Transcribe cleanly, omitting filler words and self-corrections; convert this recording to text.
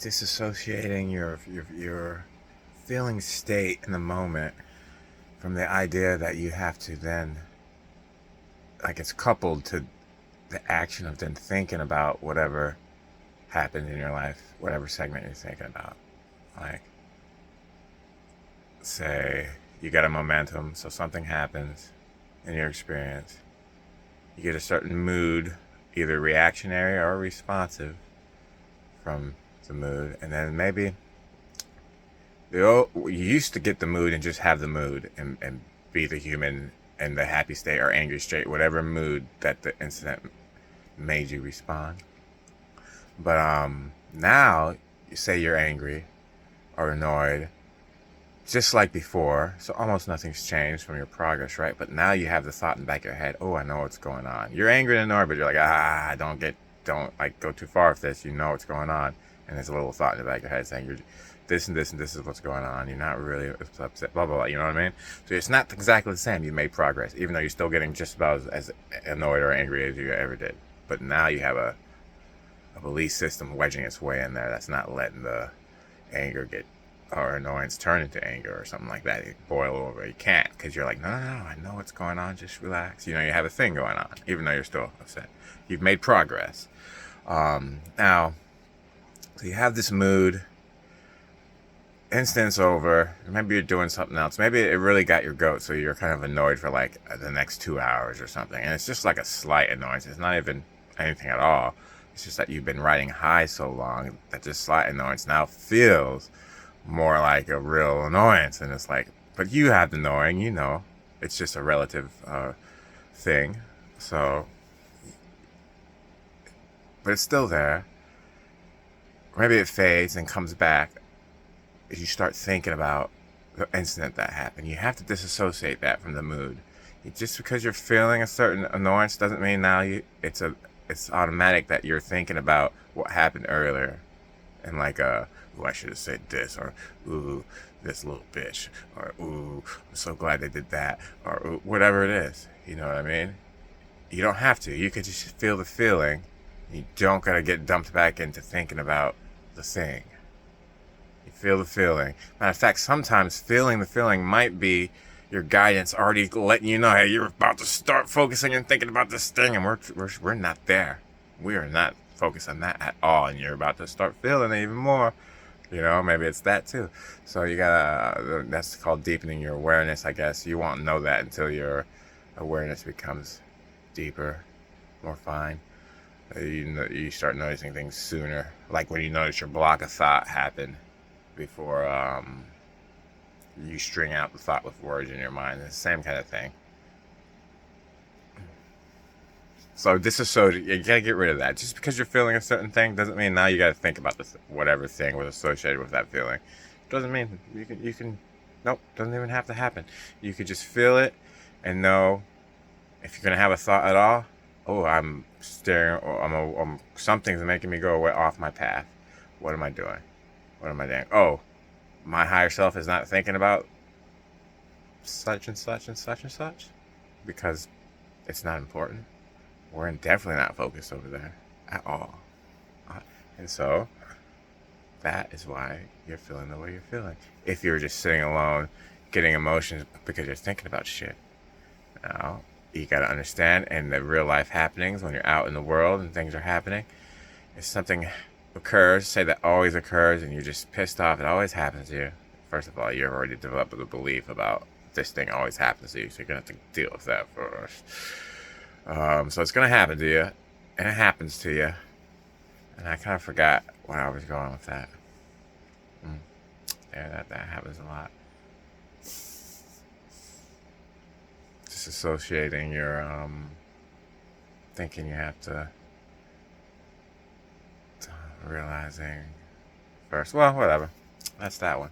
disassociating your feeling state in the moment from the idea that you have to then, like, it's coupled to the action of then thinking about whatever happened in your life, whatever segment you're thinking about. Like, say you got a momentum, so something happens in your experience. You get a certain mood, either reactionary or responsive from the mood, and then maybe you used to get the mood and just have the mood and be the human in the happy state or angry state, whatever mood that the incident made you respond. But now, you say you're angry or annoyed, just like before, so almost nothing's changed from your progress, right? But now you have the thought in the back of your head, oh, I know what's going on. You're angry and annoyed, but you're like, don't like go too far with this. You know what's going on. And there's a little thought in the back of your head saying, you're this and this and this is what's going on. You're not really upset, blah, blah, blah. You know what I mean? So it's not exactly the same. You made progress, even though you're still getting just about as annoyed or angry as you ever did. But now you have a belief system wedging its way in there that's not letting the anger get, or annoyance turn into anger or something like that. You boil over. You can't, because you're like, no, I know what's going on. Just relax. You know, you have a thing going on, even though you're still upset. You've made progress. Now, so you have this mood. Instance over. Maybe you're doing something else. Maybe it really got your goat, so you're kind of annoyed for like the next 2 hours or something. And it's just like a slight annoyance. It's not even anything at all. It's just that you've been riding high so long that this slight annoyance now feels more like a real annoyance. And it's like, but you have the knowing, you know, it's just a relative thing. So, but it's still there. Maybe it fades and comes back as you start thinking about the incident that happened. You have to disassociate that from the mood. Just because you're feeling a certain annoyance doesn't mean now it's automatic that you're thinking about what happened earlier. And like, ooh, I should have said this, or ooh, this little bitch, or ooh, I'm so glad they did that, or ooh, whatever it is. You know what I mean? You don't have to. You could just feel the feeling. You don't gotta get dumped back into thinking about the thing. You feel the feeling. Matter of fact, sometimes feeling the feeling might be your guidance already letting you know, hey, you're about to start focusing and thinking about this thing, and we're not there. We are not focused on that at all, and you're about to start feeling it even more. You know, maybe it's that too. So you gotta, that's called deepening your awareness, I guess. You won't know that until your awareness becomes deeper, more fine. You start noticing things sooner. Like when you notice your block of thought happen before you string out the thought with words in your mind. It's the same kind of thing. So disassociate, you gotta get rid of that. Just because you're feeling a certain thing doesn't mean now you gotta think about this whatever thing was associated with that feeling. Doesn't mean nope, doesn't even have to happen. You could just feel it and know if you're gonna have a thought at all, oh, I'm staring, or something's making me go away off my path. What am I doing? What am I doing? Oh, my higher self is not thinking about such and such and such and such because it's not important. We're definitely not focused over there at all. And so that is why you're feeling the way you're feeling. If you're just sitting alone, getting emotions because you're thinking about shit. Now, you gotta understand in the real life happenings when you're out in the world and things are happening, if something occurs, say that always occurs, and you're just pissed off, it always happens to you. First of all, you've already developed a belief about this thing always happens to you, so you're gonna have to deal with that first. So it's gonna happen to you, and it happens to you. And I kind of forgot where I was going with that. Yeah, that happens a lot. Disassociating your thinking you have to realizing first. Well, whatever. That's that one.